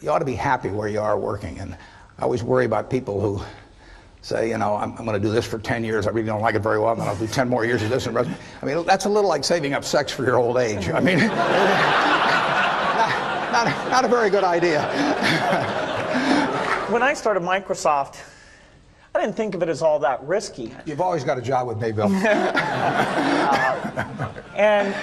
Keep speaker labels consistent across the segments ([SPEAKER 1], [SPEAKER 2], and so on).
[SPEAKER 1] you ought to be happy where you are working. And I always worry about people who say, you know, I'm going to do this for 10 years. I really don't like it very well, and then I'll do 10 more years of this. And I mean, that's a little like saving up sex for your old age. I mean, not a very good idea.
[SPEAKER 2] When I started Microsoft, I didn't think of it as all that risky.
[SPEAKER 1] You've always got a job with me, Bill.
[SPEAKER 2] And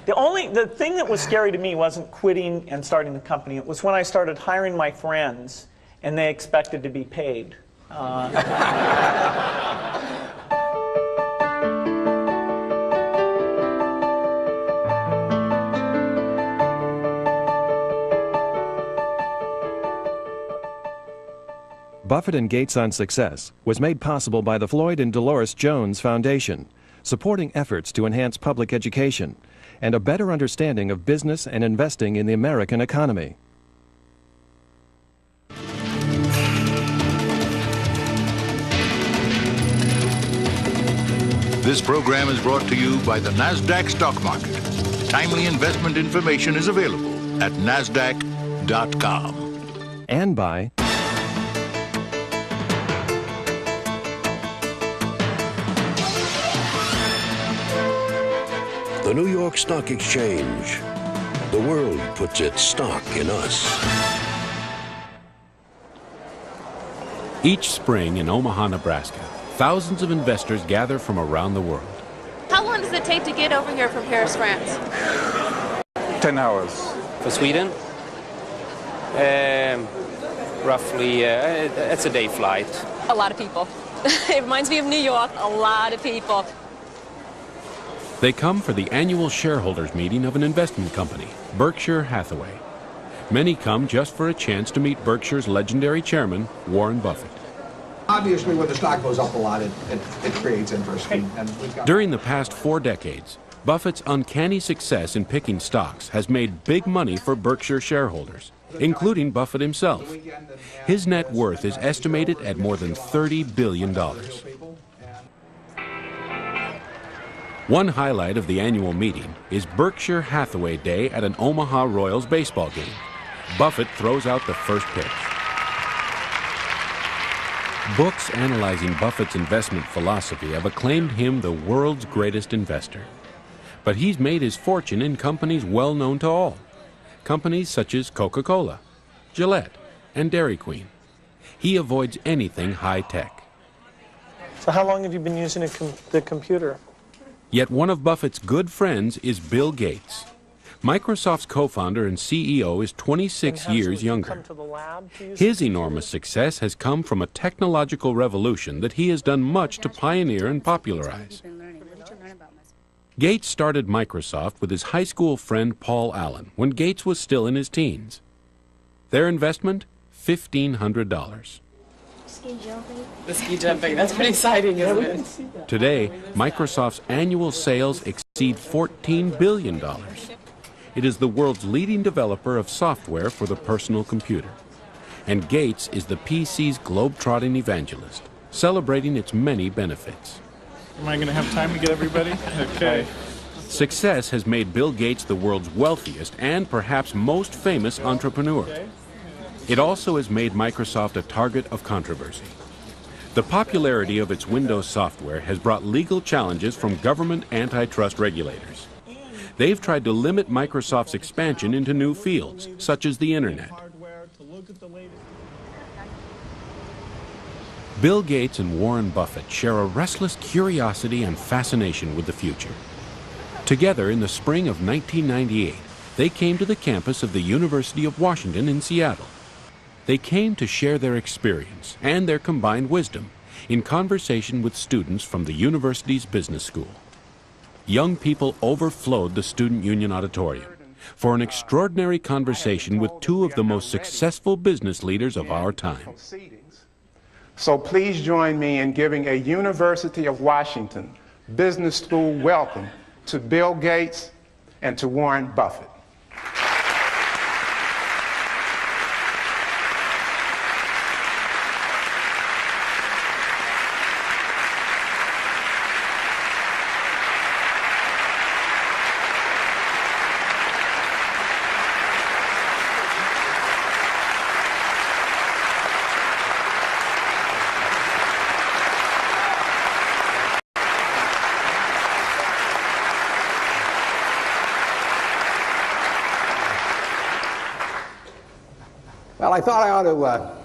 [SPEAKER 2] the thing that was scary to me wasn't quitting and starting the company. It was when I started hiring my friends and they expected to be paid.
[SPEAKER 3] Buffett and Gates on Success was made possible by the Floyd and Dolores Jones Foundation, supporting efforts to enhance public education and a better understanding of business and investing in the American economy.
[SPEAKER 4] This program is brought to you by the NASDAQ stock market. Timely investment information is available at NASDAQ.com.
[SPEAKER 3] And by
[SPEAKER 5] the New York Stock Exchange. The world puts its stock in us.
[SPEAKER 6] Each spring in Omaha, Nebraska, thousands of investors gather from around the world.
[SPEAKER 7] How long does it take to get over here from Paris, France?
[SPEAKER 8] 10 hours.
[SPEAKER 9] For Sweden? Roughly, it's a day flight.
[SPEAKER 7] A lot of people. It reminds me of New York, a lot of people.
[SPEAKER 6] They come for the annual shareholders meeting of an investment company, Berkshire Hathaway. Many come just for a chance to meet Berkshire's legendary chairman, Warren Buffett.
[SPEAKER 1] Obviously, when the stock goes up a lot, it creates interest.
[SPEAKER 6] During the past 4 decades, Buffett's uncanny success in picking stocks has made big money for Berkshire shareholders, including Buffett himself. His net worth is estimated at more than $30 billion. One highlight of the annual meeting is Berkshire Hathaway Day at an Omaha Royals baseball game. Buffett throws out the first pitch. Books analyzing Buffett's investment philosophy have acclaimed him the world's greatest investor. But he's made his fortune in companies well known to all. Companies such as Coca-Cola, Gillette, and Dairy Queen. He avoids anything high-tech.
[SPEAKER 2] So how long have you been using the computer?
[SPEAKER 6] Yet one of Buffett's good friends is Bill Gates. Microsoft's co-founder and CEO is 26 years younger. His enormous success has come from a technological revolution that he has done much to pioneer and popularize. Gates started Microsoft with his high school friend Paul Allen when Gates was still in his teens. Their investment, $1,500.
[SPEAKER 10] The ski jumping, that's pretty exciting, isn't it?
[SPEAKER 6] Today, Microsoft's annual sales exceed $14 billion. It is the world's leading developer of software for the personal computer. And Gates is the PC's globe-trotting evangelist, celebrating its many benefits.
[SPEAKER 8] Am I going to have time to get everybody? Okay.
[SPEAKER 6] Success has made Bill Gates the world's wealthiest and perhaps most famous entrepreneur. It also has made Microsoft a target of controversy. The popularity of its Windows software has brought legal challenges from government antitrust regulators. They've tried to limit Microsoft's expansion into new fields, such as the Internet. Bill Gates and Warren Buffett share a restless curiosity and fascination with the future. Together in the spring of 1998, they came to the campus of the University of Washington in Seattle. They came to share their experience and their combined wisdom in conversation with students from the university's business school. Young people overflowed the Student Union Auditorium for an extraordinary conversation with two of the most successful business leaders of our time.
[SPEAKER 11] So please join me in giving a University of Washington Business School welcome to Bill Gates and to Warren Buffett.
[SPEAKER 1] Well, I thought I ought to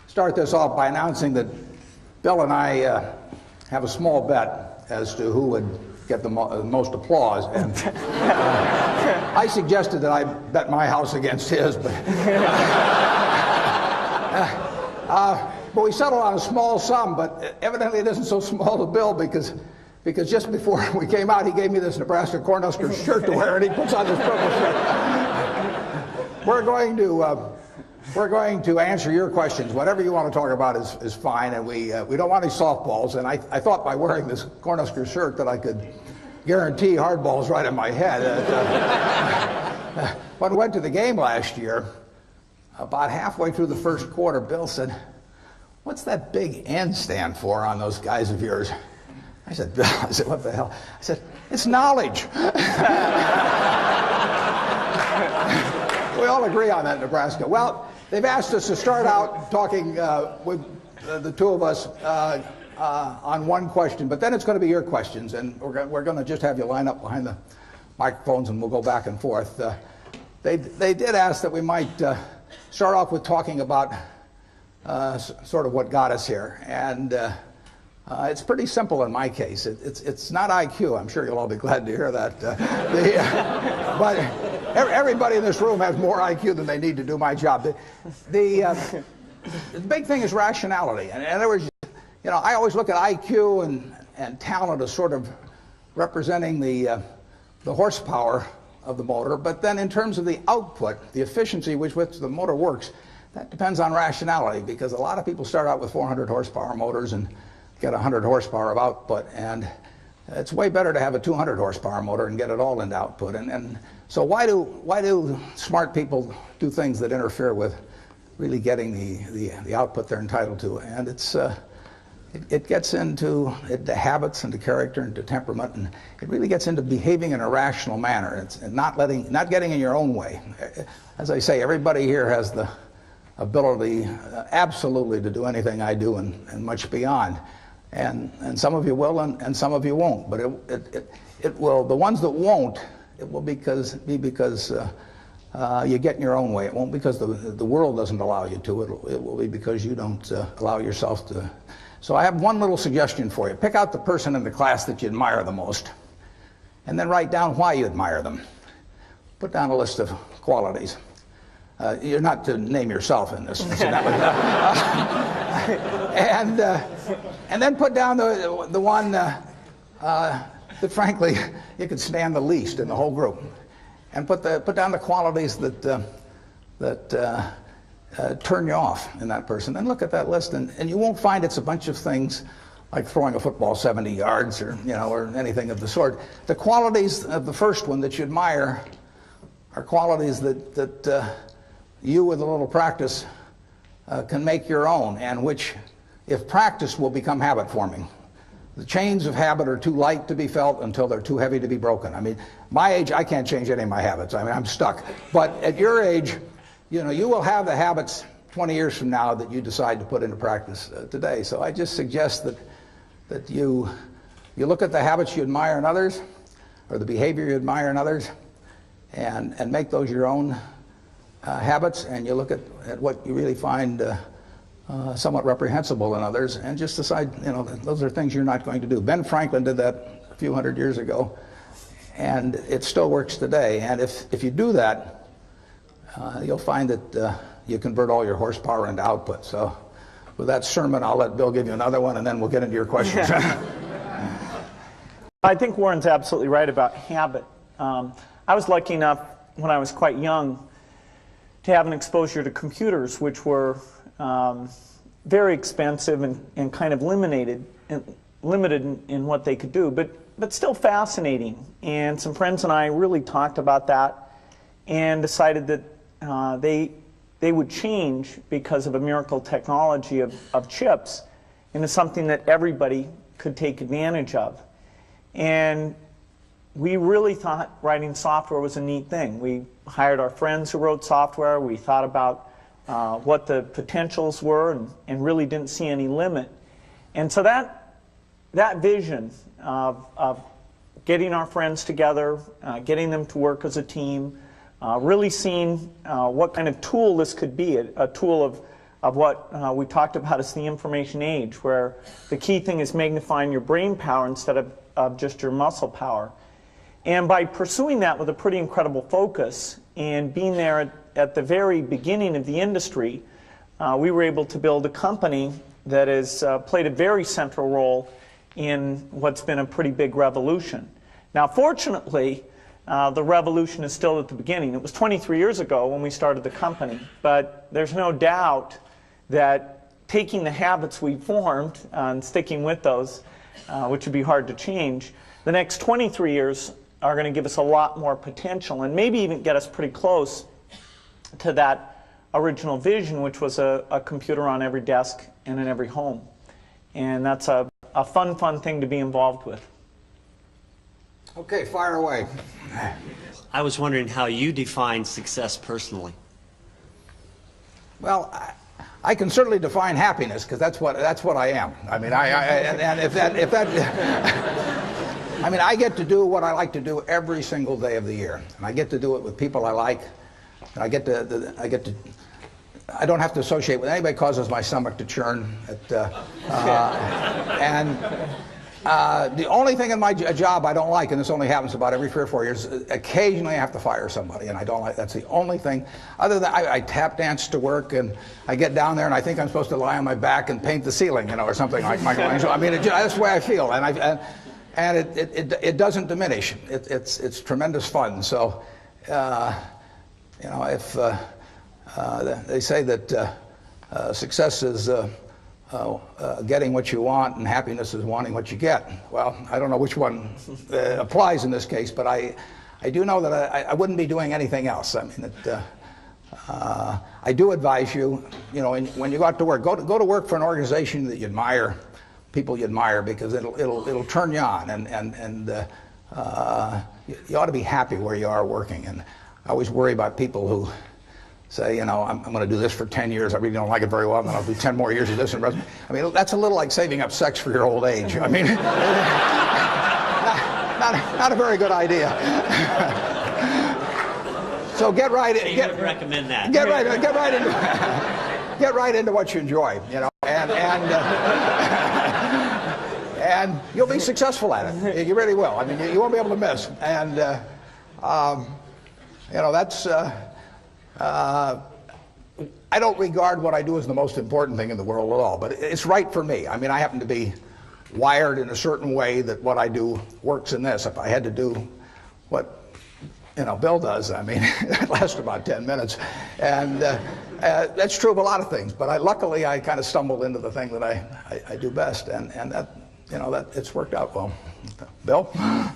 [SPEAKER 1] start this off by announcing that Bill and I have a small bet as to who would get the most applause. And I suggested that I bet my house against his, but we settled on a small sum. But evidently, it isn't so small to Bill because just before we came out, he gave me this Nebraska Cornhuskers shirt to wear, and he puts on this purple shirt. We're going to answer your questions. Whatever you want to talk about is fine, and we don't want any softballs. And I thought by wearing this Cornhusker shirt that I could guarantee hardballs right in my head. When we went to the game last year, about halfway through the first quarter, Bill said, "What's that big N stand for on those guys of yours?" I said, "Bill," I said, "what the hell?" I said, "It's knowledge." We all agree on that in Nebraska. Well, they've asked us to start out talking with the two of us on one question, but then it's going to be your questions, and we're going to just have you line up behind the microphones, and we'll go back and forth. They did ask that we might start off with talking about sort of what got us here, and it's pretty simple in my case. It's not IQ. I'm sure you'll all be glad to hear that. But everybody in this room has more IQ than they need to do my job. The big thing is rationality. And in other words, you know, I always look at IQ and talent as sort of representing the horsepower of the motor. But then in terms of the output, the efficiency with which the motor works, that depends on rationality, because a lot of people start out with 400 horsepower motors and get 100 horsepower of output, and it's way better to have a 200 horsepower motor and get it all into output. And so why do smart people do things that interfere with really getting the output they're entitled to? And it gets into habits, into character, into temperament, and it really gets into behaving in a rational manner. It's not getting in your own way. As I say, everybody here has the ability absolutely to do anything I do and much beyond. And some of you will, and some of you won't. But it will. The ones that won't, it will be because you get in your own way. It won't because the world doesn't allow you to. It will be because you don't allow yourself to. So I have one little suggestion for you. Pick out the person in the class that you admire the most, and then write down why you admire them. Put down a list of qualities. You're not to name yourself in this. And then put down the one that frankly you could stand the least in the whole group, and put down the qualities that turn you off in that person. And look at that list, and you won't find it's a bunch of things like throwing a football 70 yards or anything of the sort. The qualities of the first one that you admire are qualities that you, with a little practice, can make your own, and which, if practiced, will become habit forming. The chains of habit are too light to be felt until they're too heavy to be broken. I mean, my age, I can't change any of my habits. I mean, I'm stuck. But at your age, you will have the habits 20 years from now that you decide to put into practice today. So I just suggest that you look at the habits you admire in others, or the behavior you admire in others, and make those your own habits, and you look at what you really find somewhat reprehensible in others, and just decide, those are things you're not going to do. Ben Franklin did that a few hundred years ago, and it still works today. And if you do that, you'll find that you convert all your horsepower into output. So with that sermon, I'll let Bill give you another one, and then we'll get into your questions.
[SPEAKER 2] I think Warren's absolutely right about habit. I was lucky enough when I was quite young to have an exposure to computers, which were very expensive and kind of limited in what they could do, but still fascinating. And some friends and I really talked about that and decided that they would change because of a miracle technology of chips into something that everybody could take advantage of. And we really thought writing software was a neat thing. We hired our friends who wrote software. We thought about what the potentials were and really didn't see any limit. And so that vision of getting our friends together, getting them to work as a team, really seeing what kind of tool this could be, a tool of what we talked about as the information age, where the key thing is magnifying your brain power instead of just your muscle power. And by pursuing that with a pretty incredible focus and being there at the very beginning of the industry, we were able to build a company that has played a very central role in what's been a pretty big revolution. Now, fortunately, the revolution is still at the beginning. It was 23 years ago when we started the company, but there's no doubt that taking the habits we formed and sticking with those, which would be hard to change, the next 23 years are going to give us a lot more potential and maybe even get us pretty close to that original vision, which was a computer on every desk and in every home. And that's a fun thing to be involved with.
[SPEAKER 1] Okay, fire away.
[SPEAKER 12] I was wondering how you define success personally.
[SPEAKER 1] Well, I can certainly define happiness because that's what I am. I mean, and if that I mean, I get to do what I like to do every single day of the year, and I get to do it with people I like. And I don't have to associate with anybody. Causes my stomach to churn. The only thing in my job I don't like, and this only happens about every 3 or 4 years, occasionally I have to fire somebody, and I don't like. That's the only thing. Other than I tap dance to work, and I get down there, and I think I'm supposed to lie on my back and paint the ceiling, or something like Michelangelo. I mean, that's the way I feel, and it doesn't diminish. It's tremendous fun. So, if they say that success is getting what you want and happiness is wanting what you get. Well, I don't know which one applies in this case, but I do know that I wouldn't be doing anything else. I mean, I do advise you, when you go out to work, go to work for an organization that you admire, people you admire, because it'll turn you on, and you ought to be happy where you are working. And I always worry about people who say, I'm going to do this for 10 years. I really don't like it very well, and then I'll do 10 more years of this. I mean, that's a little like saving up sex for your old age. I mean, not a very good idea. So get right in.
[SPEAKER 12] You would recommend that.
[SPEAKER 1] Get right into what you enjoy, and you'll be successful at it. You really will. I mean, you won't be able to miss. And that's. I don't regard what I do as the most important thing in the world at all, but it's right for me. I mean, I happen to be wired in a certain way that what I do works in this. If I had to do what Bill does, I mean, it lasts about 10 minutes. And that's true of a lot of things, but luckily I kind of stumbled into the thing that I do best, and that it's worked out well. Bill?
[SPEAKER 2] Well,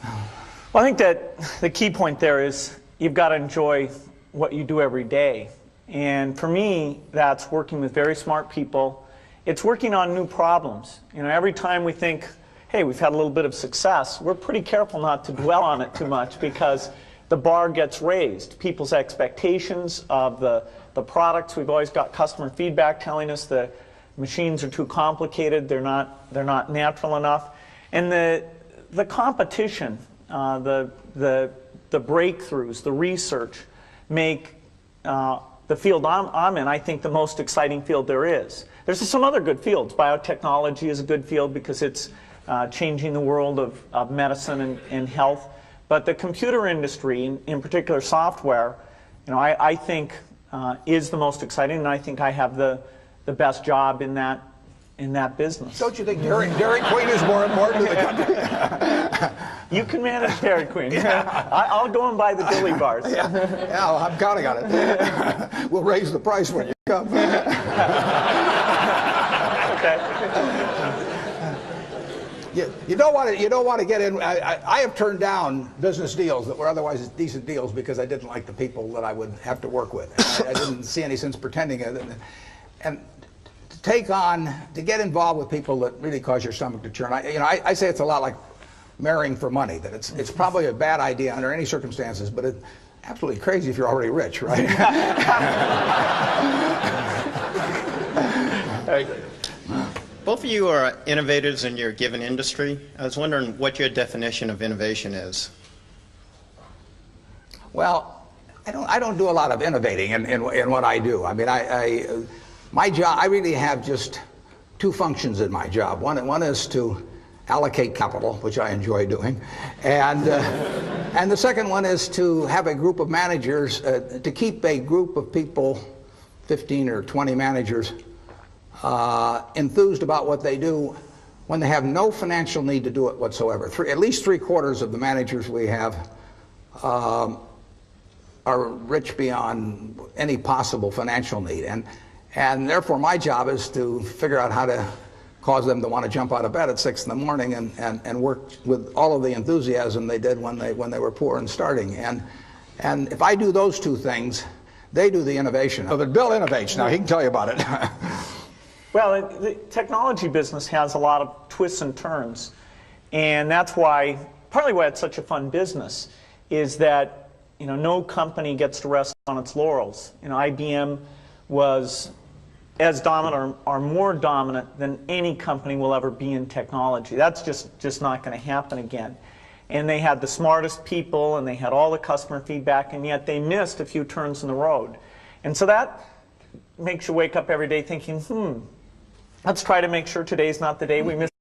[SPEAKER 2] I think that the key point there is you've got to enjoy what you do every day. And for me, that's working with very smart people. It's working on new problems. Every time we think, hey, we've had a little bit of success, we're pretty careful not to dwell on it too much, because the bar gets raised. People's expectations of the products, we've always got customer feedback telling us the machines are too complicated, they're not natural enough. And the competition, the breakthroughs, the research make the field I'm in, I think, the most exciting field there is. There's some other good fields. Biotechnology is a good field because it's changing the world of medicine and health. But the computer industry, in particular software, I think is the most exciting, and I think I have the best job in that business.
[SPEAKER 1] Don't you think Dairy Queen is more important to the country?
[SPEAKER 2] You can manage Dairy Queen. Yeah. I'll go and buy the dilly bars.
[SPEAKER 1] Yeah, well, I'm counting on it. We'll raise the price when you come.
[SPEAKER 2] Okay.
[SPEAKER 1] You don't want to get in. I have turned down business deals that were otherwise decent deals because I didn't like the people that I would have to work with. I didn't see any sense pretending it. And to get involved with people that really cause your stomach to churn. I say it's a lot like marrying for money. That it's probably a bad idea under any circumstances, but it's absolutely crazy if you're already rich, right?
[SPEAKER 13] Both of you are innovators in your given industry. I was wondering what your definition of innovation is.
[SPEAKER 1] Well, I don't do a lot of innovating in what I do. I mean, my job, I really have just two functions in my job. One is to allocate capital, which I enjoy doing, and the second one is to have a group of managers, to keep a group of people, 15 or 20 managers, enthused about what they do when they have no financial need to do it whatsoever. At least 3/4 of the managers we have are rich beyond any possible financial need, and therefore my job is to figure out how to cause them to want to jump out of bed at 6 in the morning and work with all of the enthusiasm they did when they were poor and starting. And if I do those two things, they do the innovation. But Bill innovates now. He can tell you about it.
[SPEAKER 2] Well, the technology business has a lot of twists and turns, and that's why, partly why it's such a fun business, is that no company gets to rest on its laurels. IBM was as dominant or more dominant than any company will ever be in technology. That's just not going to happen again. And they had the smartest people, and they had all the customer feedback, and yet they missed a few turns in the road. And so that makes you wake up every day thinking, let's try to make sure today's not the day we miss.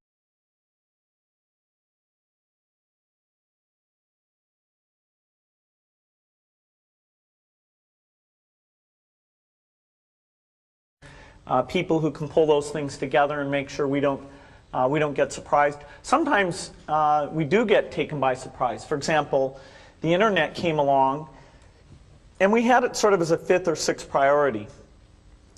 [SPEAKER 2] People who can pull those things together and make sure we don't get surprised. Sometimes we do get taken by surprise. For example, the internet came along, and we had it sort of as a 5th or 6th priority.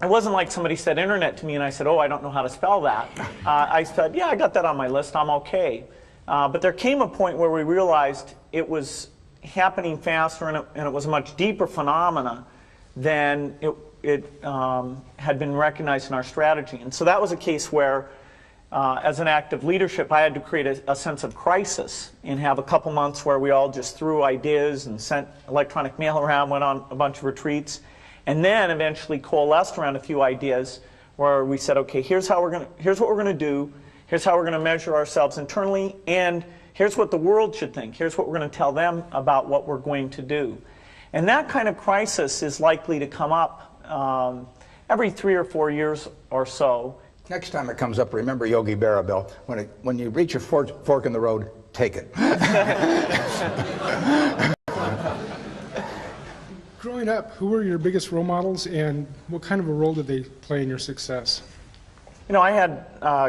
[SPEAKER 2] It wasn't like somebody said internet to me and I said, oh, I don't know how to spell that. I said, yeah, I got that on my list, I'm okay. But there came a point where we realized it was happening faster, and it was a much deeper phenomena than it had been recognized in our strategy. And so that was a case where, as an act of leadership, I had to create a sense of crisis and have a couple months where we all just threw ideas and sent electronic mail around, went on a bunch of retreats, and then eventually coalesced around a few ideas where we said, okay, here's what we're going to do, here's how we're going to measure ourselves internally, and here's what the world should think, here's what we're going to tell them about what we're going to do. And that kind of crisis is likely to come up every 3 or 4 years or so.
[SPEAKER 1] Next time it comes up, remember Yogi Berra, Bill. When you reach a fork in the road, take it.
[SPEAKER 14] Growing up, who were your biggest role models, and what kind of a role did they play in your success?
[SPEAKER 2] I had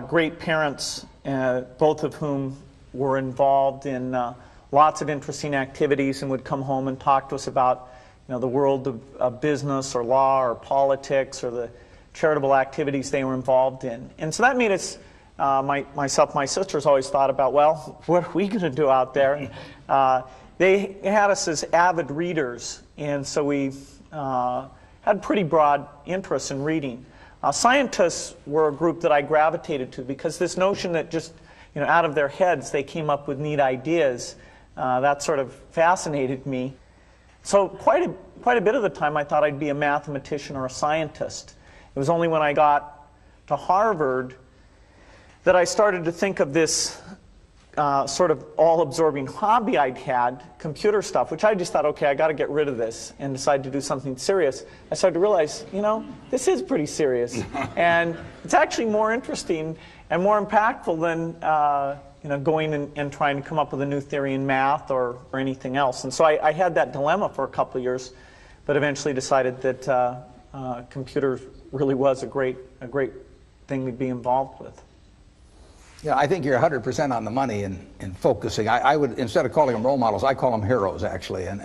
[SPEAKER 2] great parents, both of whom were involved in lots of interesting activities and would come home and talk to us about the world of business or law or politics or the charitable activities they were involved in. And so that made us, myself and my sisters always thought about, well, what are we going to do out there? They had us as avid readers, and so we had pretty broad interests in reading. Scientists were a group that I gravitated to because this notion that just out of their heads they came up with neat ideas, that sort of fascinated me. So quite a bit of the time I thought I'd be a mathematician or a scientist. It was only when I got to Harvard that I started to think of this sort of all-absorbing hobby I'd had, computer stuff, which I just thought, okay, I got to get rid of this, and decided to do something serious. I started to realize, this is pretty serious, and it's actually more interesting and more impactful than going and trying to come up with a new theory in math or anything else. And so I had that dilemma for a couple of years, but eventually decided that computers really was a great thing to be involved with.
[SPEAKER 1] Yeah, I think you're 100% on the money in focusing. I would, instead of calling them role models, I call them heroes, actually. And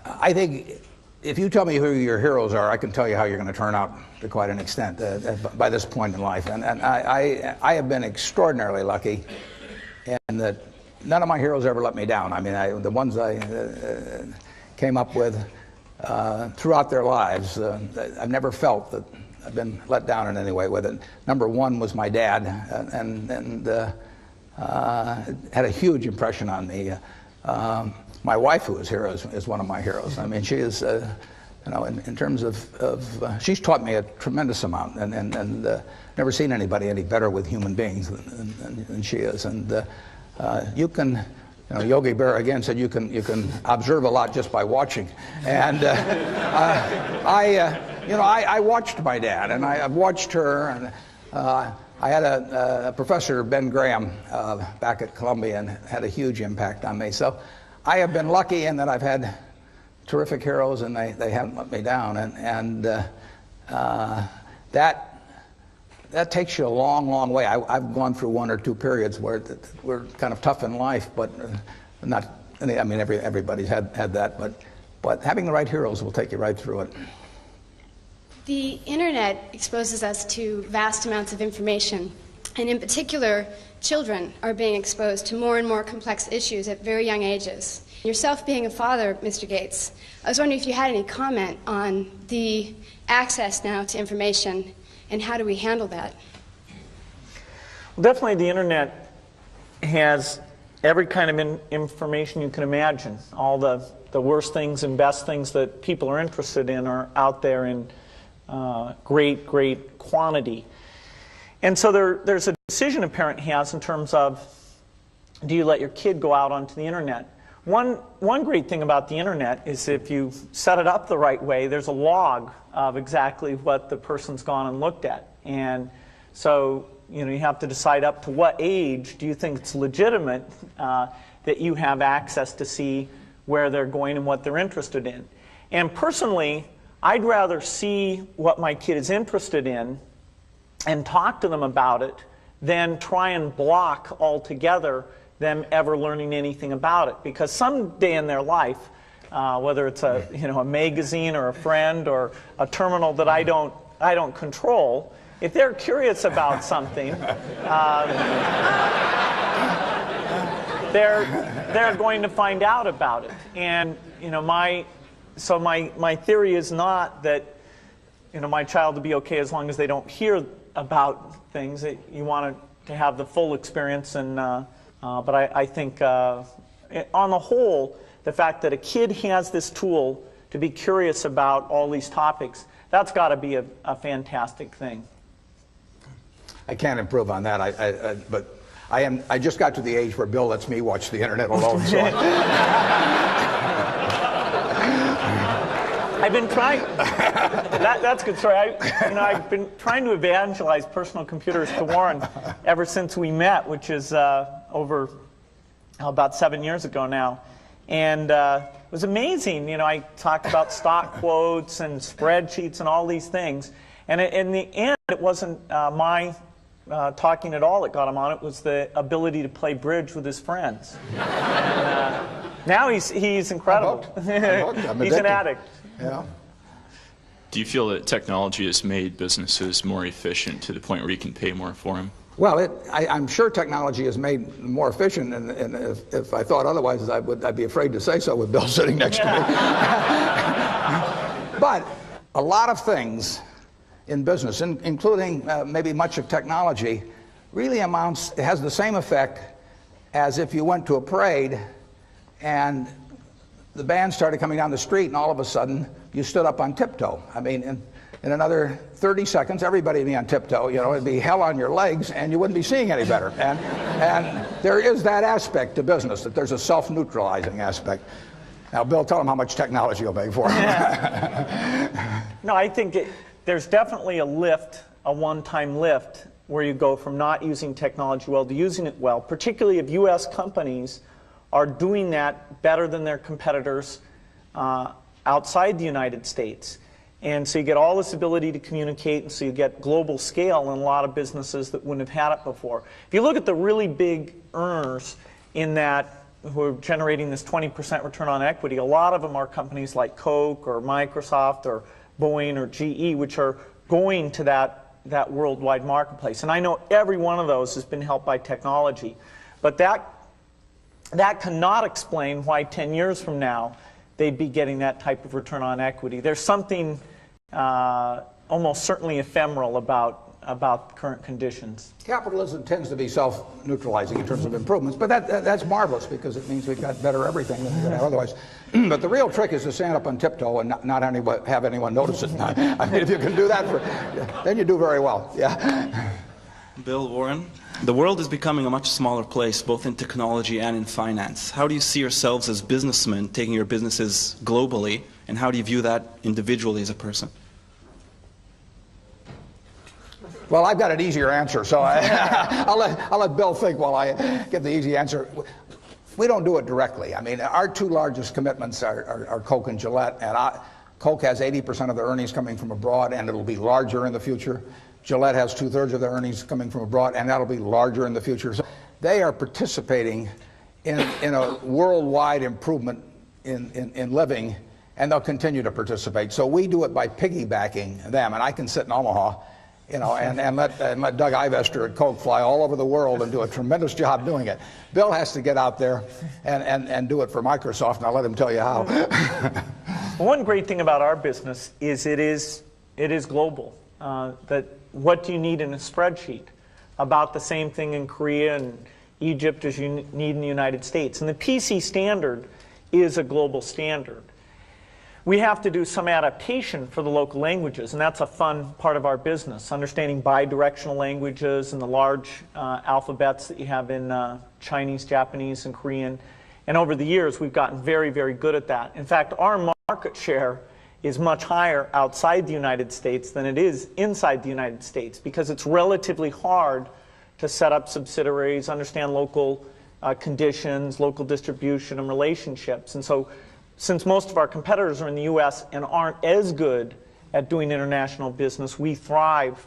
[SPEAKER 1] I think if you tell me who your heroes are, I can tell you how you're going to turn out to quite an extent by this point in life. And I have been extraordinarily lucky, and that none of my heroes ever let me down. I mean, the ones I came up with throughout their lives, I've never felt that I've been let down in any way with it. Number one was my dad, and had a huge impression on me. My wife, who is here, is one of my heroes. I mean, she is, in terms of she's taught me a tremendous amount, and never seen anybody any better with human beings than she is. And you can Yogi Berra again said you can observe a lot just by watching, and I watched my dad, and I've watched her, and I had a professor, Ben Graham, back at Columbia, and had a huge impact on me. So I have been lucky in that I've had terrific heroes, and they haven't let me down, and that takes you a long, long way. I've gone through one or two periods where we're kind of tough in life, but not. I mean, everybody's had that, but having the right heroes will take you right through it.
[SPEAKER 15] The internet exposes us to vast amounts of information, and in particular, children are being exposed to more and more complex issues at very young ages. Yourself being a father, Mr. Gates, I was wondering if you had any comment on the access now to information, and how do we handle that?
[SPEAKER 2] Well, definitely the internet has every kind of information you can imagine. All the worst things and best things that people are interested in are out there in great quantity. And so there's a decision a parent has in terms of, do you let your kid go out onto the internet? One great thing about the internet is if you set it up the right way, there's a log of exactly what the person's gone and looked at. And so you have to decide up to what age do you think it's legitimate that you have access to see where they're going and what they're interested in. And personally, I'd rather see what my kid is interested in and talk to them about it than try and block altogether them ever learning anything about it. Because someday in their life, whether it's a magazine or a friend or a terminal that I don't control, if they're curious about something, they're going to find out about it. And my theory is not that my child will be okay as long as they don't hear about things. You want to have the full experience, and but I think on the whole, the fact that a kid has this tool to be curious about all these topics, that's got to be a fantastic thing.
[SPEAKER 1] I can't improve on that. But I just got to the age where Bill lets me watch the internet alone. So
[SPEAKER 2] I've been trying. That's a good story. I've been trying to evangelize personal computers to Warren ever since we met, which is over about 7 years ago now, and it was amazing. I talked about stock quotes and spreadsheets and all these things, and in the end, it wasn't my talking at all that got him on. It was the ability to play bridge with his friends. And, now he's incredible. He's an addict.
[SPEAKER 1] Yeah.
[SPEAKER 16] Do you feel that technology has made businesses more efficient to the point where you can pay more for them?
[SPEAKER 1] Well, I'm sure technology has made them more efficient, and if I thought otherwise, I'd be afraid to say so with Bill sitting next to me. But a lot of things in business, including maybe much of technology, really it has the same effect as if you went to a parade and the band started coming down the street, and all of a sudden you stood up on tiptoe. I mean, in another 30 seconds, everybody would be on tiptoe. It'd be hell on your legs, and you wouldn't be seeing any better. And there is that aspect to business, that there's a self-neutralizing aspect. Now, Bill, tell them how much technology will make for them.
[SPEAKER 2] No, I think there's definitely a lift, a one-time lift, where you go from not using technology well to using it well, particularly if U.S. companies are doing that better than their competitors outside the United States. And so you get all this ability to communicate, and so you get global scale in a lot of businesses that wouldn't have had it before. If you look at the really big earners in that, who are generating this 20% return on equity, a lot of them are companies like Coke or Microsoft or Boeing or GE, which are going to that worldwide marketplace. And I know every one of those has been helped by technology. But that cannot explain why 10 years from now they'd be getting that type of return on equity. There's something almost certainly ephemeral about current conditions.
[SPEAKER 1] Capitalism tends to be self-neutralizing in terms of improvements, but that's marvelous, because it means we've got better everything than we could have otherwise. But the real trick is to stand up on tiptoe and not have anyone notice it. I mean, if you can do that, then you do very well. Yeah.
[SPEAKER 17] Bill, Warren. The world is becoming a much smaller place, both in technology and in finance. How do you see yourselves as businessmen taking your businesses globally, and how do you view that individually as a person?
[SPEAKER 1] Well, I've got an easier answer, so I'll let Bill think while I give the easy answer. We don't do it directly. I mean, our two largest commitments are Coke and Gillette, and Coke has 80% of their earnings coming from abroad, and it'll be larger in the future. Gillette has 2/3 of their earnings coming from abroad, and that'll be larger in the future. So they are participating in a worldwide improvement in living, and they'll continue to participate. So we do it by piggybacking them, and I can sit in Omaha, and let Doug Ivester at Coke fly all over the world and do a tremendous job doing it. Bill has to get out there and do it for Microsoft, and I'll let him tell you how.
[SPEAKER 2] One great thing about our business is it is global. That what do you need in a spreadsheet? About the same thing in Korea and Egypt as you need in the United States. And the PC standard is a global standard. We have to do some adaptation for the local languages, and that's a fun part of our business, understanding bidirectional languages and the large alphabets that you have in Chinese, Japanese, and Korean. And over the years, we've gotten very, very good at that. In fact, our market share is much higher outside the United States than it is inside the United States, because it's relatively hard to set up subsidiaries, understand local conditions, local distribution, and relationships. And so, since most of our competitors are in the U.S. and aren't as good at doing international business, we thrive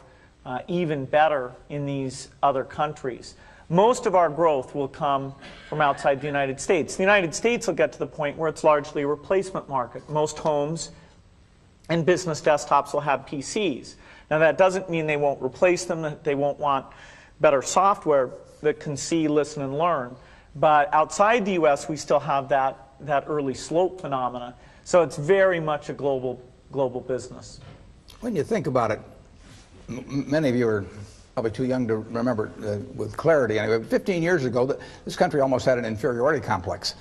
[SPEAKER 2] even better in these other countries. Most of our growth will come from outside the United States. The United States will get to the point where it's largely a replacement market. Most homes and business desktops will have PCs. Now, that doesn't mean they won't replace them, that they won't want better software that can see, listen, and learn. But outside the U.S., we still have that early slope phenomena. So it's very much a global business.
[SPEAKER 1] When you think about it, many of you are probably too young to remember with clarity. Anyway, 15 years ago, this country almost had an inferiority complex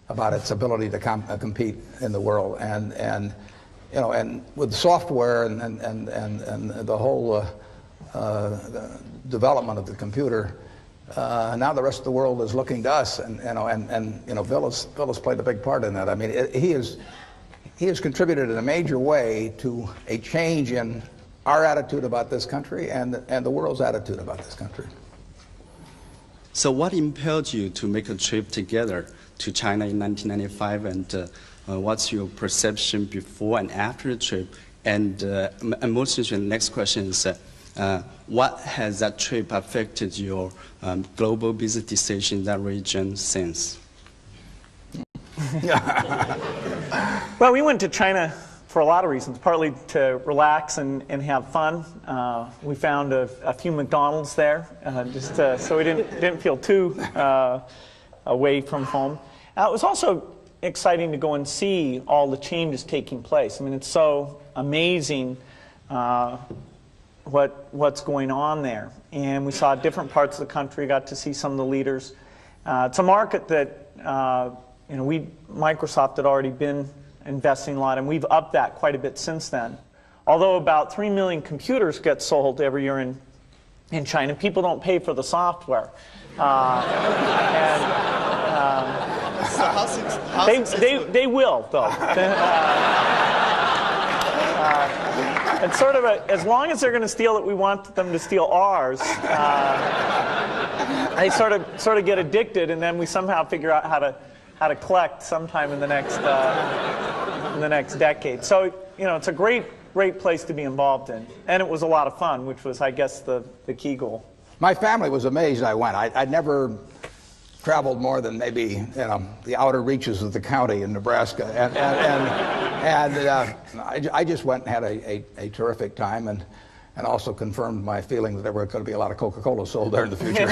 [SPEAKER 1] about its ability to compete in the world. And with software and the whole development of the computer, now the rest of the world is looking to us, and Bill has played a big part in that. I mean, he has contributed in a major way to a change in our attitude about this country and the world's attitude about this country.
[SPEAKER 18] So, what impelled you to make a trip together to China in 1995, and what's your perception before and after the trip? And most interesting, the next question is, what has that trip affected your global business decision in that region since?
[SPEAKER 2] Well, we went to China for a lot of reasons, partly to relax and have fun. We found a few McDonald's there, just so we didn't feel too away from home. It was also exciting to go and see all the changes taking place. I mean, it's so amazing what's going on there. And we saw different parts of the country, got to see some of the leaders. It's a market that Microsoft had already been investing a lot, and we've upped that quite a bit since then. Although about 3 million computers get sold every year in China, people don't pay for the software. They will, though. It's sort of as long as they're going to steal it, we want them to steal ours. They sort of get addicted, and then we somehow figure out how to collect sometime in the next decade. So it's a great place to be involved in, and it was a lot of fun, which was, I guess, the key goal.
[SPEAKER 1] My family was amazed I went. I'd never traveled more than maybe the outer reaches of the county in Nebraska, and I just went and had a terrific time, and also confirmed my feeling that there were going to be a lot of Coca-Cola sold there in the future.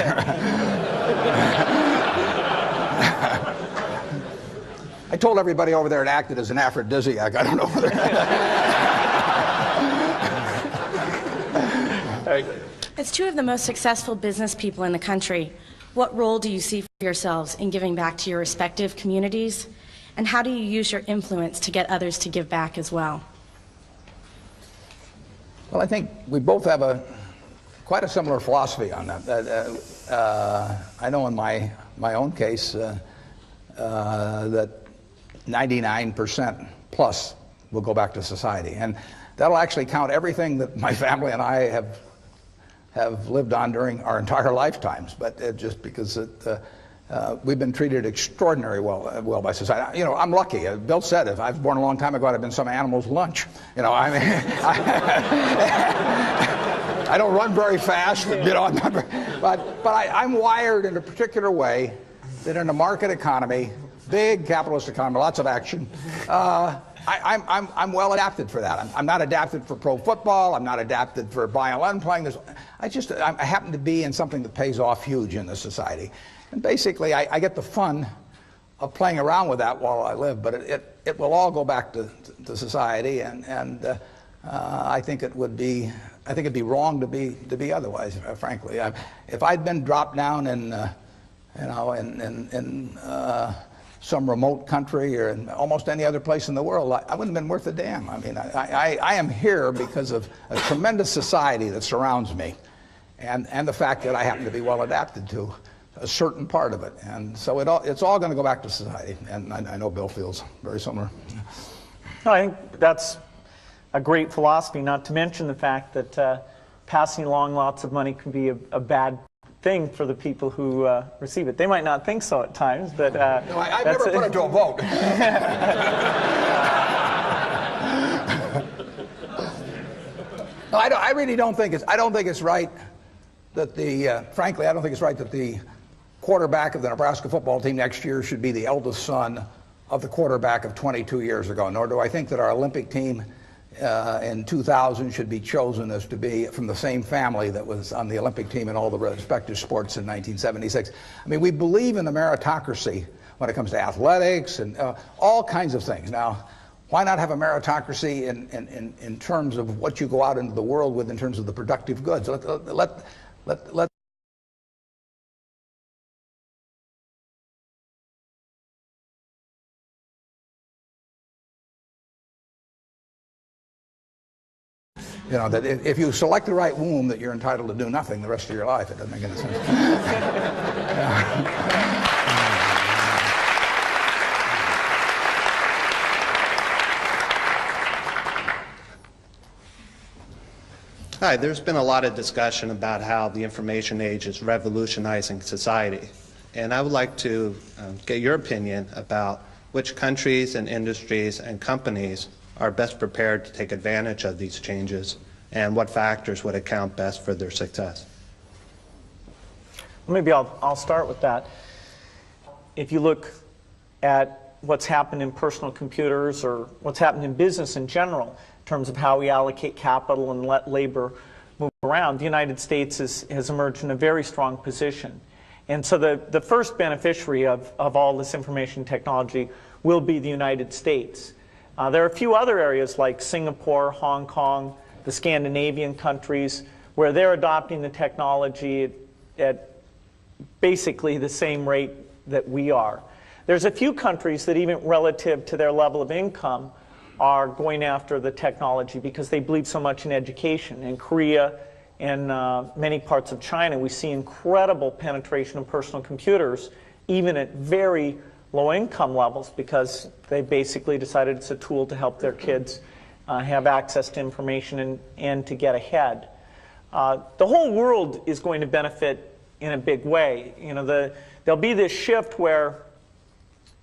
[SPEAKER 1] I told everybody over there it acted as an aphrodisiac. I don't know whether.
[SPEAKER 19] As two of the most successful business people in the country, what role do you see for yourselves in giving back to your respective communities? And how do you use your influence to get others to give back as well?
[SPEAKER 1] Well, I think we both have a quite a similar philosophy on that. I know in my own case that 99% plus will go back to society, and that'll actually count everything that my family and I have lived on during our entire lifetimes. But just because we've been treated extraordinarily well by society. You know, I'm lucky. Bill said if I was born a long time ago, I'd have been some animal's lunch. You know, I mean, I don't run very fast. You know, but I'm wired in a particular way that in a market economy, big capitalist economy, lots of action. I'm well adapted for that. I'm not adapted for pro football. I'm not adapted for violin playing. I happen to be in something that pays off huge in this society. And basically, I get the fun of playing around with that while I live, but it will all go back to society, and I think it'd be wrong to be otherwise, frankly. If I'd been dropped down in some remote country or in almost any other place in the world, I wouldn't have been worth a damn. I mean, I am here because of a tremendous society that surrounds me, and the fact that I happen to be well adapted to a certain part of it. And so it's all going to go back to society, and I know Bill feels very similar.
[SPEAKER 2] I think that's a great philosophy, not to mention the fact that passing along lots of money can be a bad thing for the people who receive it. They might not think so at times, but
[SPEAKER 1] no, I never put it to a vote. No, I really don't think it's. I don't think it's right that frankly, I don't think it's right that the quarterback of the Nebraska football team next year should be the eldest son of the quarterback of 22 years ago. Nor do I think that our Olympic team in 2000 should be chosen as to be from the same family that was on the Olympic team in all the respective sports in 1976. I mean, we believe in the meritocracy when it comes to athletics and all kinds of things. Now, why not have a meritocracy in terms of what you go out into the world with in terms of the productive goods? Let you know, that if you select the right womb, that you're entitled to do nothing the rest of your life. It doesn't make any sense.
[SPEAKER 20] Hi, there's been a lot of discussion about how the information age is revolutionizing society. And I would like to get your opinion about which countries and industries and companies are best prepared to take advantage of these changes, and what factors would account best for their success?
[SPEAKER 2] Maybe I'll start with that. If you look at what's happened in personal computers or what's happened in business in general, in terms of how we allocate capital and let labor move around, the United States has emerged in a very strong position. And so the first beneficiary of all this information technology will be the United States. There are a few other areas like Singapore, Hong Kong, the Scandinavian countries, where they're adopting the technology at basically the same rate that we are. There's a few countries that even relative to their level of income are going after the technology because they believe so much in education. In Korea and many parts of China, we see incredible penetration of personal computers, even at very low income levels, because they basically decided it's a tool to help their kids have access to information and to get ahead. The whole world is going to benefit in a big way. You know, there'll be this shift where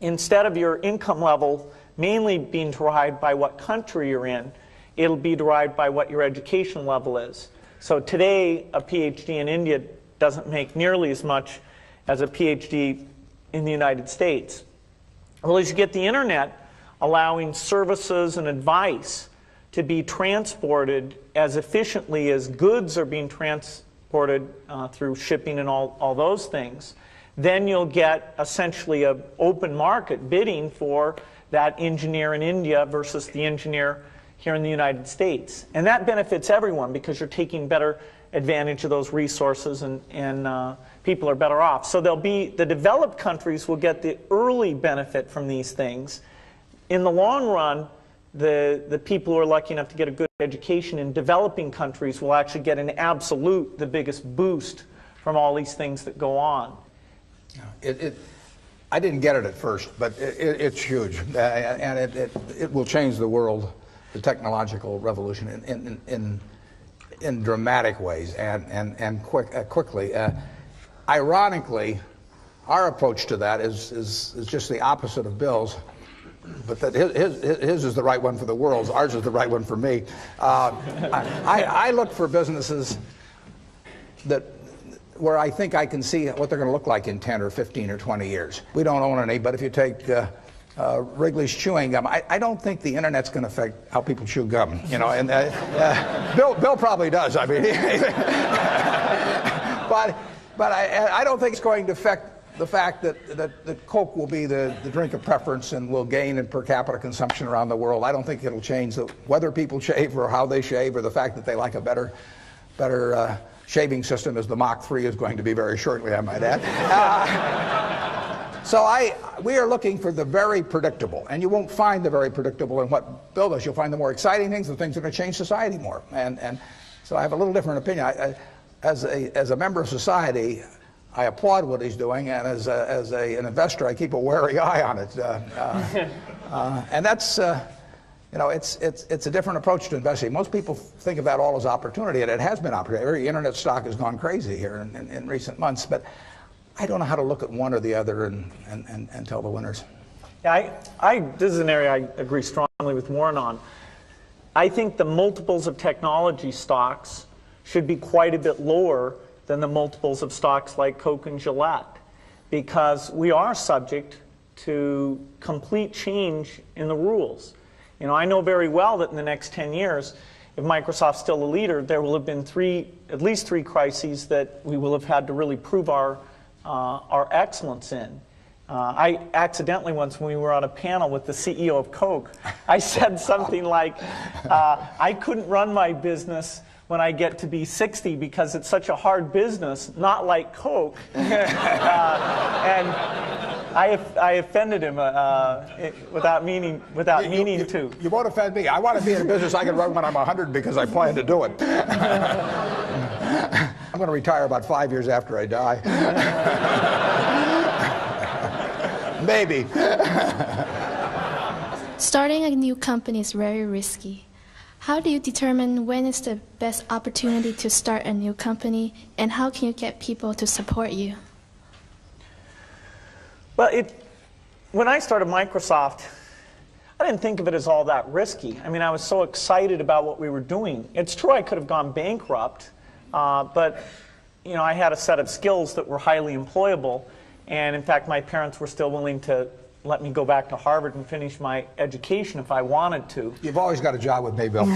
[SPEAKER 2] instead of your income level mainly being derived by what country you're in, it'll be derived by what your education level is. So today, a PhD in India doesn't make nearly as much as a PhD in the United States. Well, as you get the internet allowing services and advice to be transported as efficiently as goods are being transported through shipping and all those things, then you'll get essentially an open market bidding for that engineer in India versus the engineer here in the United States. And that benefits everyone because you're taking better advantage of those resources and people are better off. So the developed countries will get the early benefit from these things. In the long run, the people who are lucky enough to get a good education in developing countries will actually get an absolute, the biggest boost from all these things that go on.
[SPEAKER 1] I didn't get it at first, but it's huge, and it will change the world, the technological revolution, in dramatic ways and quickly. Ironically, our approach to that is just the opposite of Bill's, but that his is the right one for the world. Ours is the right one for me. I look for businesses where I think I can see what they're going to look like in 10 or 15 or 20 years. We don't own any, but if you take Wrigley's chewing gum, I don't think the internet's going to affect how people chew gum. You know, and Bill probably does. I mean, but I don't think it's going to affect the fact that Coke will be the drink of preference and will gain in per capita consumption around the world. I don't think it'll change whether people shave or how they shave or the fact that they like a better shaving system as the Mach 3 is going to be very shortly, I might add. So we are looking for the very predictable, and you won't find the very predictable in what Bill does. You'll find the more exciting things, the things that are going to change society more. And so I have a little different opinion. As a member of society, I applaud what he's doing, and as an investor, I keep a wary eye on it. And that's, you know, it's a different approach to investing. Most people think of that all as opportunity, and it has been opportunity. Every internet stock has gone crazy here in recent months, but I don't know how to look at one or the other and tell the winners.
[SPEAKER 2] Yeah, this is an area I agree strongly with Warren on. I think the multiples of technology stocks should be quite a bit lower than the multiples of stocks like Coke and Gillette, because we are subject to complete change in the rules. You know, I know very well that in the next 10 years, if Microsoft's still a leader, there will have been at least three crises that we will have had to really prove our excellence in. I accidentally once, when we were on a panel with the CEO of Coke, I said something like, I couldn't run my business when I get to be 60 because it's such a hard business, not like Coke. And I offended him without meaning to.
[SPEAKER 1] You won't offend me. I want to be in a business I can run when I'm 100 because I plan to do it. I'm going to retire about 5 years after I die. Maybe.
[SPEAKER 21] Starting a new company is very risky. How do you determine when is the best opportunity to start a new company, and how can you get people to support you?
[SPEAKER 2] Well, when I started Microsoft, I didn't think of it as all that risky. I mean, I was so excited about what we were doing. It's true I could have gone bankrupt, but you know, I had a set of skills that were highly employable, and in fact, my parents were still willing to let me go back to Harvard and finish my education if I wanted to.
[SPEAKER 1] You've always got a job with me, Bill.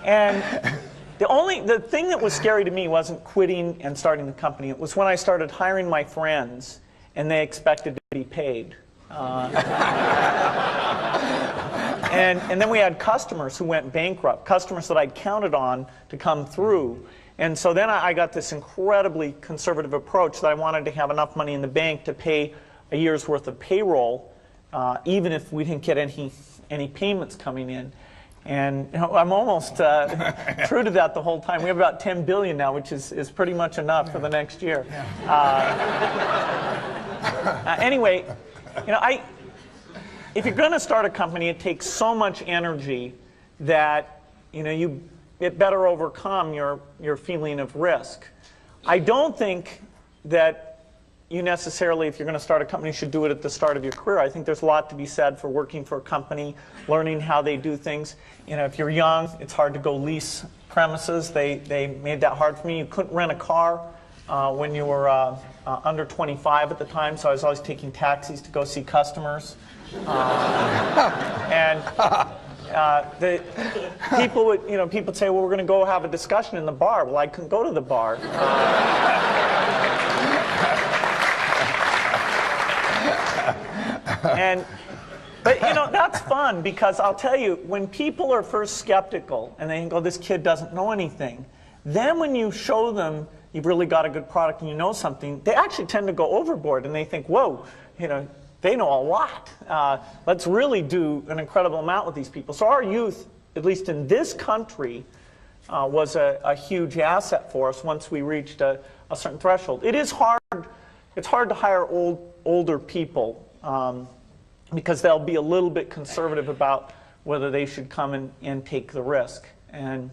[SPEAKER 2] And the thing that was scary to me wasn't quitting and starting the company. It was when I started hiring my friends and they expected to be paid. And then we had customers who went bankrupt, customers that I'd counted on to come through. And so then I got this incredibly conservative approach that I wanted to have enough money in the bank to pay a year's worth of payroll, even if we didn't get any payments coming in. And you know, I'm almost true to that the whole time. We have about $10 billion now, which is pretty much enough for the next year. Anyway, you know, if you're going to start a company, it takes so much energy that you know it better overcome your feeling of risk. I don't think that you necessarily, if you're going to start a company, should do it at the start of your career. I think there's a lot to be said for working for a company, learning how they do things. You know, if you're young, it's hard to go lease premises. They made that hard for me. You couldn't rent a car when you were under 25 at the time, so I was always taking taxis to go see customers. The people would, you know, people say, well, we're going to go have a discussion in the bar. Well, I couldn't go to the bar. But you know, that's fun, because I'll tell you, when people are first skeptical and they go, this kid doesn't know anything, then when you show them you've really got a good product and you know something, they actually tend to go overboard and they think, whoa, you know, they know a lot. Let's really do an incredible amount with these people. So our youth, at least in this country, was a huge asset for us once we reached a certain threshold. It is hard. It's hard to hire older people because they'll be a little bit conservative about whether they should come and take the risk. And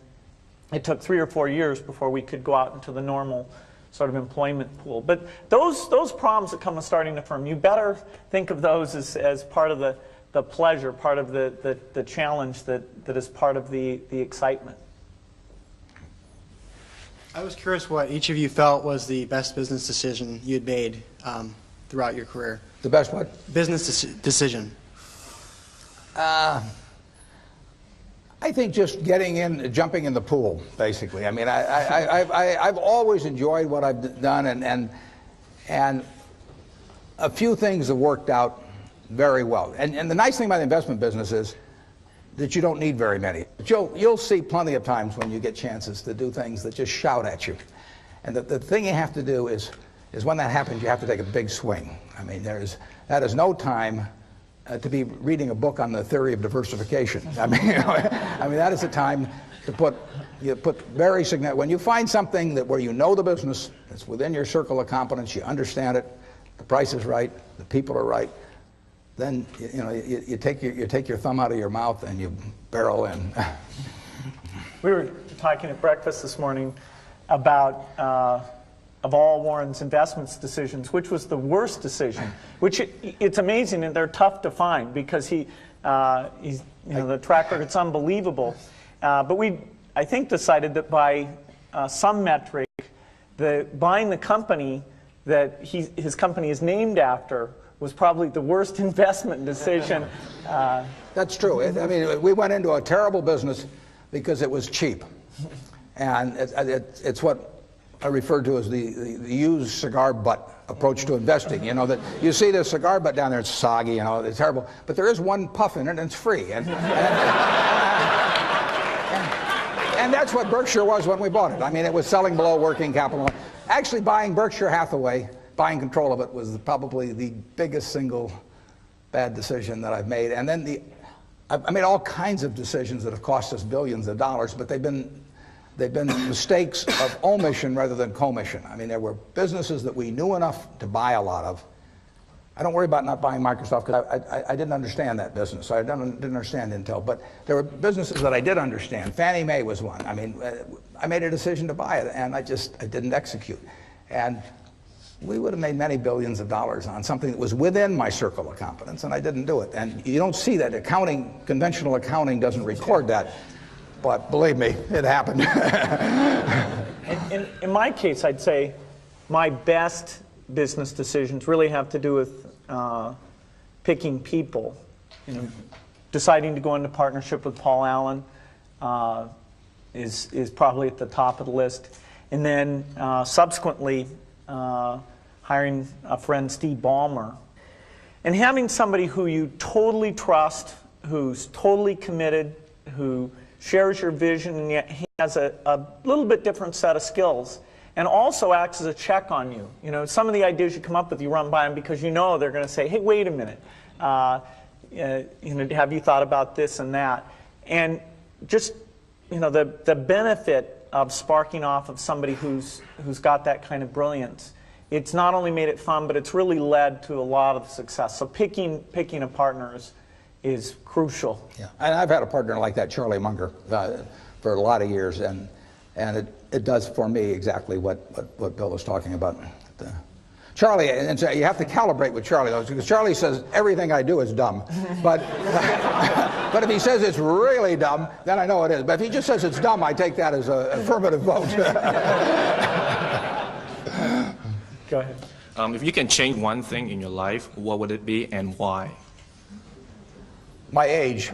[SPEAKER 2] it took 3 or 4 years before we could go out into the normal sort of employment pool. But those problems that come with starting a firm, you better think of those as part of the pleasure, part of the challenge that is part of the excitement.
[SPEAKER 4] I was curious what each of you felt was the best business decision you had made throughout your career.
[SPEAKER 1] The best what?
[SPEAKER 4] Business decision.
[SPEAKER 1] I think just jumping in the pool, basically. I mean, I've always enjoyed what I've done, and a few things have worked out very well. And the nice thing about the investment business is that you don't need very many. You'll see plenty of times when you get chances to do things that just shout at you. And the thing you have to do is when that happens, you have to take a big swing. I mean, that is no time to be reading a book on the theory of diversification. I mean, that is a time to put very significant. When you find something where you know the business, it's within your circle of competence, you understand it, the price is right, the people are right, then you take your thumb out of your mouth and you barrel in.
[SPEAKER 2] We were talking at breakfast this morning about of all Warren's investments decisions, which was the worst decision? Which it's amazing, and they're tough to find because he's the track record's unbelievable. But we, I think, decided that by some metric, buying the company that his company is named after was probably the worst investment decision.
[SPEAKER 1] That's true. I mean, we went into a terrible business because it was cheap, and it's what I refer to as the used cigar butt approach to investing. You know, that you see the cigar butt down there, it's soggy, you know, it's terrible, but there is one puff in it and it's free. And that's what Berkshire was when we bought it. I mean, it was selling below working capital. Actually, buying Berkshire Hathaway, buying control of it, was probably the biggest single bad decision that I've made. And then I made all kinds of decisions that have cost us billions of dollars, but they've been mistakes of omission rather than commission. I mean, there were businesses that we knew enough to buy a lot of. I don't worry about not buying Microsoft because I didn't understand that business. I didn't understand Intel. But there were businesses that I did understand. Fannie Mae was one. I mean, I made a decision to buy it, and I didn't execute. And we would have made many billions of dollars on something that was within my circle of competence, and I didn't do it. And you don't see that. Conventional accounting doesn't record that. But believe me, it happened.
[SPEAKER 2] In my case, I'd say my best business decisions really have to do with picking people. You know, deciding to go into partnership with Paul Allen is probably at the top of the list. And then subsequently hiring a friend, Steve Ballmer. And having somebody who you totally trust, who's totally committed, who shares your vision and yet has a little bit different set of skills, and also acts as a check on you. You know, some of the ideas you come up with, you run by them because you know they're going to say, hey, wait a minute, have you thought about this and that? And just, the benefit of sparking off of somebody who's got that kind of brilliance, it's not only made it fun, but it's really led to a lot of success. So picking a partner is crucial.
[SPEAKER 1] Yeah, and I've had a partner like that, Charlie Munger, for a lot of years, and it does for me exactly what Bill was talking about. Charlie, and so you have to calibrate with Charlie, though, because Charlie says everything I do is dumb, but but if he says it's really dumb, then I know it is. But if he just says it's dumb, I take that as an affirmative vote.
[SPEAKER 2] Go ahead.
[SPEAKER 22] If you can change one thing in your life, what would it be and why?
[SPEAKER 1] My age.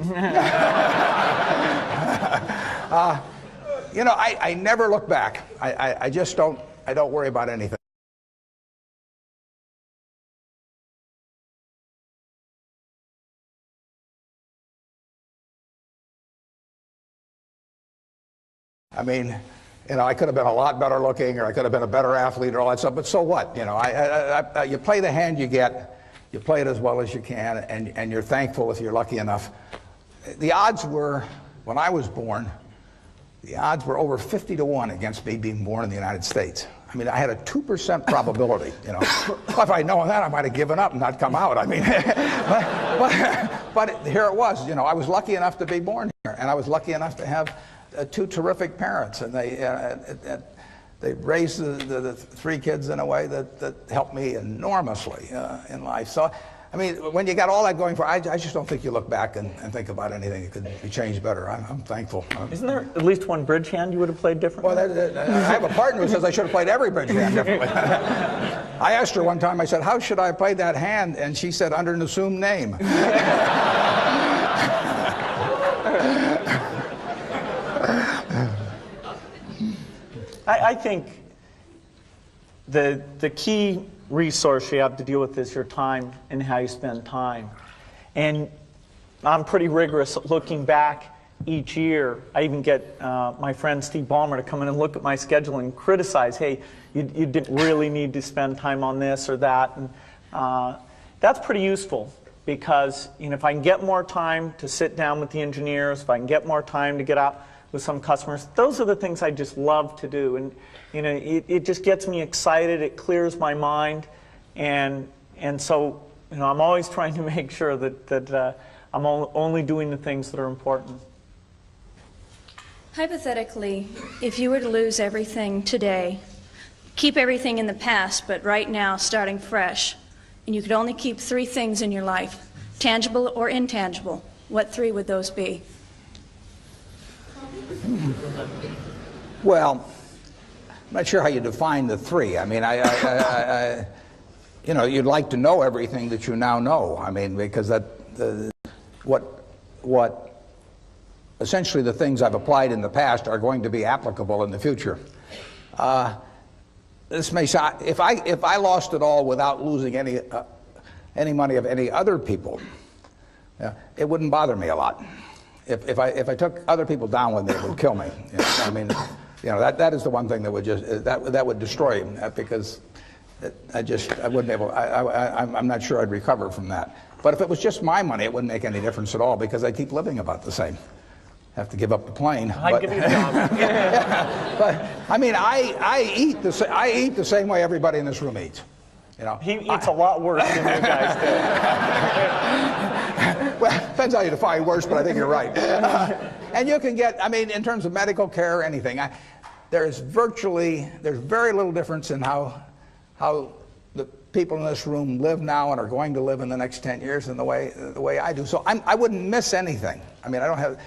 [SPEAKER 1] I never look back. I just don't worry about anything. I mean, I could have been a lot better looking, or I could have been a better athlete, or all that stuff, but so what? You play the hand you get. you play it as well as you can, and you're thankful if you're lucky enough. The odds were, when I was born, the odds were over 50 to 1 against me being born in the United States. I mean, I had a 2% probability, you know. Well, if I'd known that, I might have given up and not come out. I mean, but here it was, you know. I was lucky enough to be born here, and I was lucky enough to have two terrific parents, and they raised the three kids in a way that helped me enormously in life. So, I mean, when you got all that going for, I just don't think you look back and think about anything that could be changed better. I'm thankful.
[SPEAKER 2] Isn't there at least one bridge hand you would have played differently?
[SPEAKER 1] Well, I have a partner who says I should have played every bridge hand differently. I asked her one time, I said, how should I play that hand? And she said, under an assumed name.
[SPEAKER 2] I think the key resource you have to deal with is your time and how you spend time. And I'm pretty rigorous at looking back each year. I even get my friend Steve Ballmer to come in and look at my schedule and criticize, hey, you didn't really need to spend time on this or that. And that's pretty useful because, you know, if I can get more time to sit down with the engineers, if I can get more time to get out with some customers, those are the things I just love to do. And you know, it just gets me excited, it clears my mind, and so, you know, I'm always trying to make sure that I'm only doing the things that are important.
[SPEAKER 3] Hypothetically, if you were to lose everything today, keep everything in the past, but right now starting fresh, and you could only keep 3 things in your life, tangible or intangible, what 3 would those be?
[SPEAKER 1] Well, I'm not sure how you define the 3. I mean, you know, you'd like to know everything that you now know. I mean, because what essentially the things I've applied in the past are going to be applicable in the future. This may sound, if I lost it all without losing any money of any other people, it wouldn't bother me a lot. If I took other people down with me, it would kill me. You know, I mean, you know, that is the one thing that would just that would destroy him, because I wouldn't be able. I'm not sure I'd recover from that. But if it was just my money, it wouldn't make any difference at all, because I keep living about the same. Have to give up the plane.
[SPEAKER 2] I'd give you a job.
[SPEAKER 1] Yeah, but I mean, I eat the same way everybody in this room eats. You know,
[SPEAKER 2] he eats a lot worse than you guys do.
[SPEAKER 1] Well, depends how you define worse, but I think you're right. And you can get, I mean, in terms of medical care or anything, there's very little difference in how the people in this room live now and are going to live in the next 10 years than the way I do. So I wouldn't miss anything. I mean, I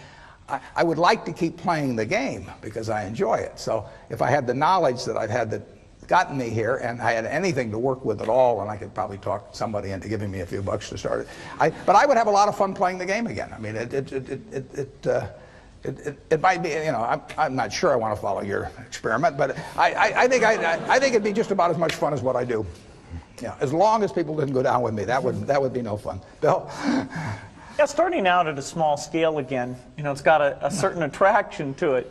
[SPEAKER 1] would like to keep playing the game because I enjoy it. So if I had the knowledge that I've had that gotten me here, and I had anything to work with at all, and I could probably talk somebody into giving me a few bucks to start it. But I would have a lot of fun playing the game again. I mean, it might be, you know, I'm not sure I want to follow your experiment, but I think it'd be just about as much fun as what I do. Yeah, as long as people didn't go down with me, that would be no fun. Bill?
[SPEAKER 2] Yeah, starting out at a small scale again, you know, it's got a certain attraction to it,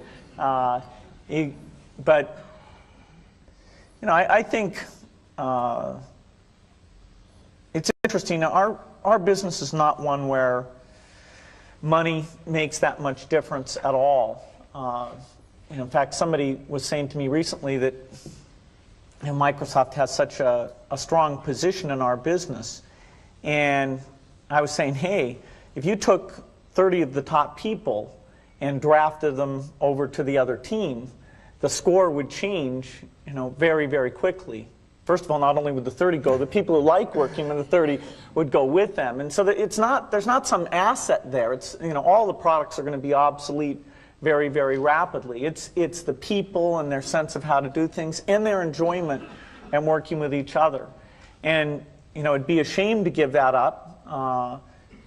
[SPEAKER 2] but. You know, I think it's interesting. Our business is not one where money makes that much difference at all. You know, in fact, somebody was saying to me recently that, you know, Microsoft has such a strong position in our business. And I was saying, hey, if you took 30 of the top people and drafted them over to the other team, the score would change, you know, very, very quickly. First of all, not only would the 30 go, the people who like working with the 30 would go with them. And so that there's not some asset there. It's, you know, all the products are going to be obsolete very, very rapidly. It's the people and their sense of how to do things and their enjoyment and working with each other. And, you know, it'd be a shame to give that up.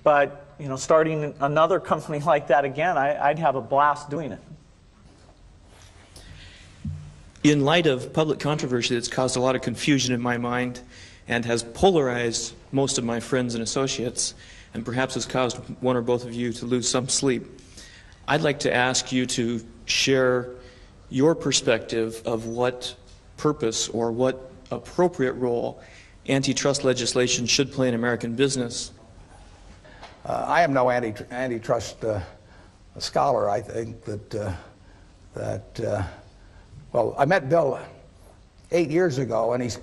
[SPEAKER 2] But, you know, starting another company like that again, I'd have a blast doing it.
[SPEAKER 5] In light of public controversy that's caused a lot of confusion in my mind and has polarized most of my friends and associates, and perhaps has caused one or both of you to lose some sleep, I'd like to ask you to share your perspective of what purpose or what appropriate role antitrust legislation should play in American business?
[SPEAKER 1] I am no antitrust scholar. I think that well, I met Bill 8 years ago, and he's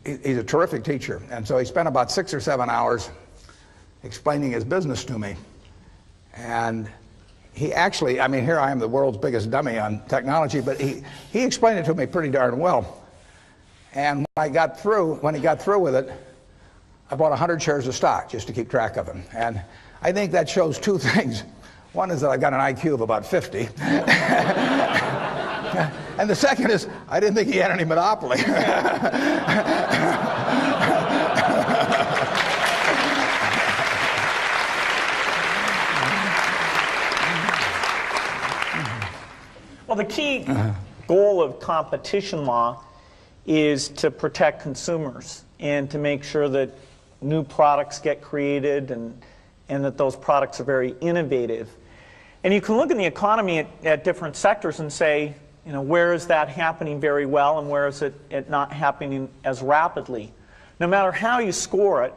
[SPEAKER 1] a terrific teacher, and so he spent about 6 or 7 hours explaining his business to me. And he actually, I mean, here I am, the world's biggest dummy on technology, but he explained it to me pretty darn well. And when he got through with it, I bought 100 shares of stock just to keep track of him. And I think that shows two things. One is that I've got an IQ of about 50. And the second is, I didn't think he had any monopoly.
[SPEAKER 2] Well, the key goal of competition law is to protect consumers and to make sure that new products get created and that those products are very innovative. And you can look in the economy at different sectors and say, you know, where is that happening very well and where is it not happening as rapidly? No matter how you score it,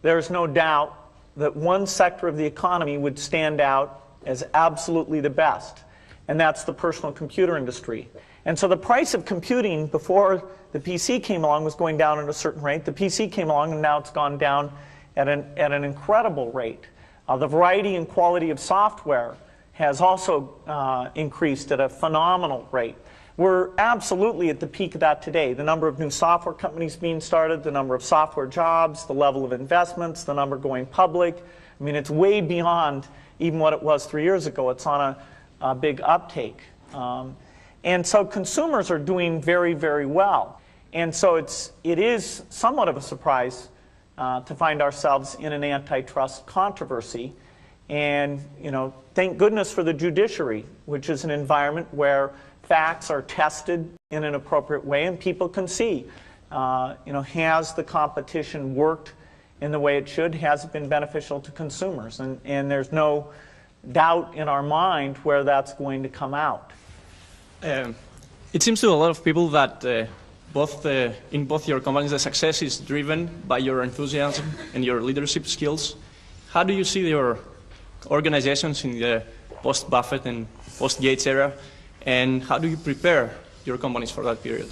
[SPEAKER 2] there's no doubt that one sector of the economy would stand out as absolutely the best, and that's the personal computer industry. And so the price of computing before the PC came along was going down at a certain rate. The PC came along and now it's gone down at an incredible rate. The variety and quality of software has also increased at a phenomenal rate. We're absolutely at the peak of that today. The number of new software companies being started, the number of software jobs, the level of investments, the number going public. I mean, it's way beyond even what it was 3 years ago. It's on a big uptake. And so consumers are doing very, very well. And so it is somewhat of a surprise to find ourselves in an antitrust controversy. And, you know, thank goodness for the judiciary, which is an environment where facts are tested in an appropriate way and people can see, you know, has the competition worked in the way it should? Has it been beneficial to consumers? And there's no doubt in our mind where that's going to come out.
[SPEAKER 7] It seems to a lot of people that in both your companies, the success is driven by your enthusiasm and your leadership skills. How do you see your organizations in the post-Buffett and post-Gates era, and how do you prepare your companies for that period?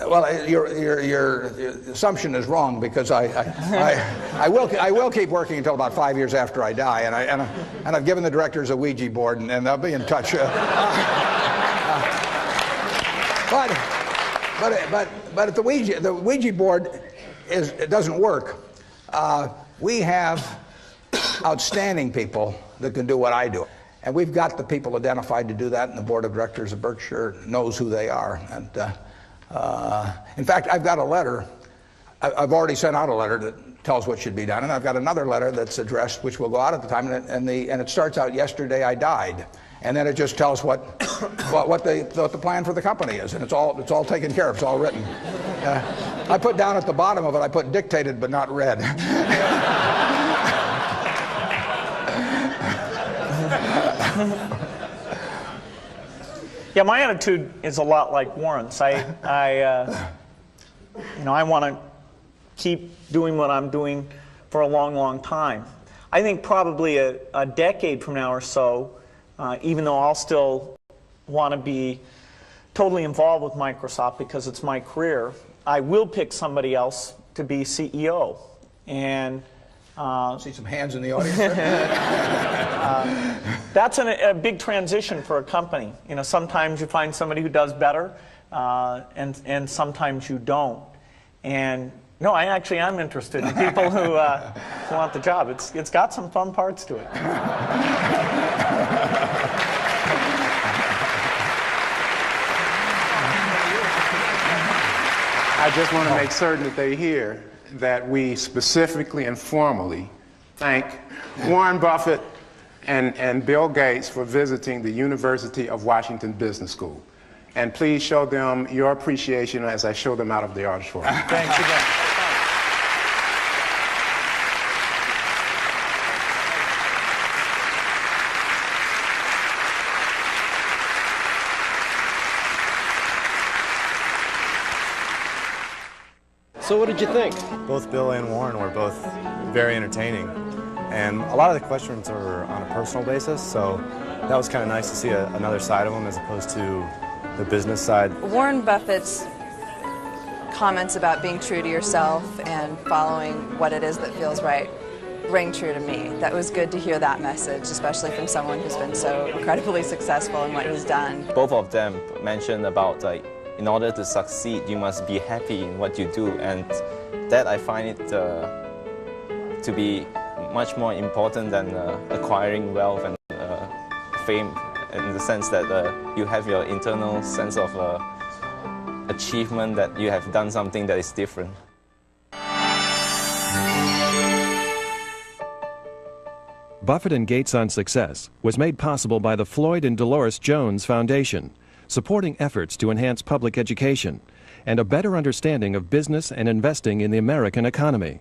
[SPEAKER 1] Well, your assumption is wrong, because I will keep working until about 5 years after I die, and I've given the directors a Ouija board, and they'll be in touch. But the Ouija board it doesn't work. We have outstanding people that can do what I do, and we've got the people identified to do that, and the board of directors of Berkshire knows who they are. And in fact, I've got a letter. I've already sent out a letter that tells what should be done, and I've got another letter that's addressed, which will go out at the time, and it starts out, "Yesterday I died," and then it just tells what the plan for the company is, and it's all taken care of. It's all written. I put down at the bottom of it, I put "dictated but not read."
[SPEAKER 2] Yeah, my attitude is a lot like Warren's. You know, I want to keep doing what I'm doing for a long, long time. I think probably a decade from now or so, even though I'll still want to be totally involved with Microsoft because it's my career, I will pick somebody else to be CEO. And
[SPEAKER 1] see some hands in the audience.
[SPEAKER 2] That's a big transition for a company. You know, sometimes you find somebody who does better, and sometimes you don't. And no, I actually am interested in people who want the job. It's got some fun parts to it.
[SPEAKER 11] I just want to make certain that they hear that we specifically and formally thank Warren Buffett and Bill Gates for visiting the University of Washington Business School. And please show them your appreciation as I show them out of the auditorium.
[SPEAKER 2] Thanks again.
[SPEAKER 9] So what did you think?
[SPEAKER 10] Both Bill and Warren were both very entertaining. And a lot of the questions are on a personal basis, so that was kind of nice to see another side of them as opposed to the business side.
[SPEAKER 23] Warren Buffett's comments about being true to yourself and following what it is that feels right ring true to me. That was good to hear that message, especially from someone who's been so incredibly successful in what he's done.
[SPEAKER 24] Both of them mentioned about in order to succeed, you must be happy in what you do, and that I find it to be much more important than acquiring wealth and fame, in the sense that you have your internal sense of achievement, that you have done something that is different.
[SPEAKER 25] Buffett and Gates on Success was made possible by the Floyd and Dolores Jones Foundation, supporting efforts to enhance public education and a better understanding of business and investing in the American economy.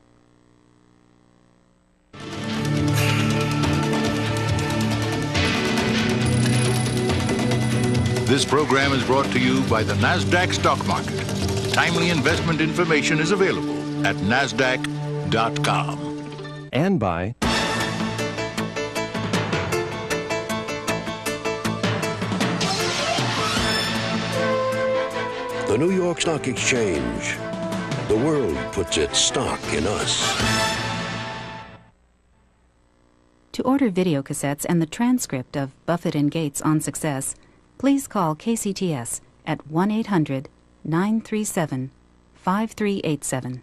[SPEAKER 26] This program is brought to you by the NASDAQ stock market. Timely investment information is available at NASDAQ.com.
[SPEAKER 25] And by
[SPEAKER 27] the New York Stock Exchange. The world puts its stock in us.
[SPEAKER 28] To order video cassettes and the transcript of Buffett and Gates on Success, please call KCTS at 1-800-937-5387.